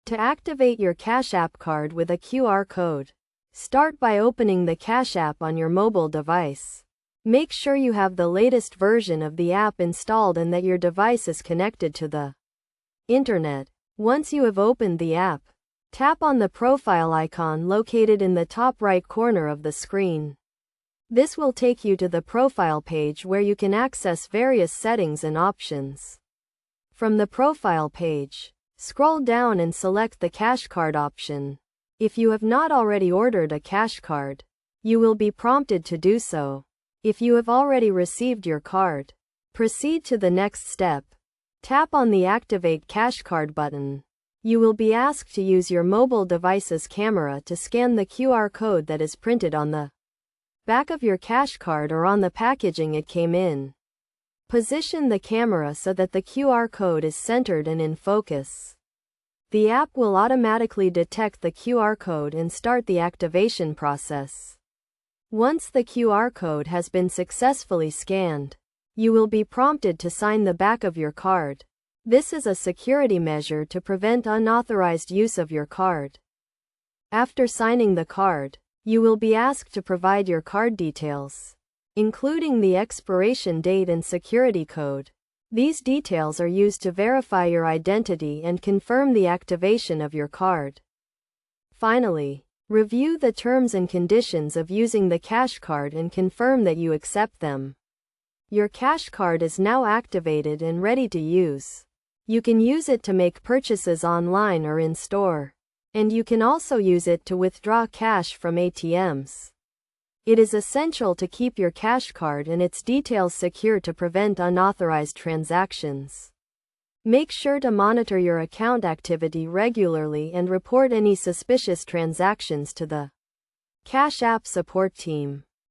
To activate your Cash App card with a QR code, start by opening the Cash App on your mobile device. Make sure you have the latest version of the app installed and that your device is connected to the internet. Once you have opened the app, tap on the profile icon located in the top right corner of the screen. This will take you to the profile page where you can access various settings and options. From the profile page, scroll down and select the Cash Card option. If you have not already ordered a Cash Card, you will be prompted to do so. If you have already received your card, proceed to the next step. Tap on the Activate Cash Card button. You will be asked to use your mobile device's camera to scan the QR code that is printed on the back of your Cash Card or on the packaging it came in. Position the camera so that the QR code is centered and in focus. The app will automatically detect the QR code and start the activation process. Once the QR code has been successfully scanned, you will be prompted to sign the back of your card. This is a security measure to prevent unauthorized use of your card. After signing the card, you will be asked to provide your card details, including the expiration date and security code. These details are used to verify your identity and confirm the activation of your card. Finally, review the terms and conditions of using the Cash Card and confirm that you accept them. Your Cash Card is now activated and ready to use. You can use it to make purchases online or in store, and you can also use it to withdraw cash from ATMs. It is essential to keep your Cash Card and its details secure to prevent unauthorized transactions. Make sure to monitor your account activity regularly and report any suspicious transactions to the Cash App support team.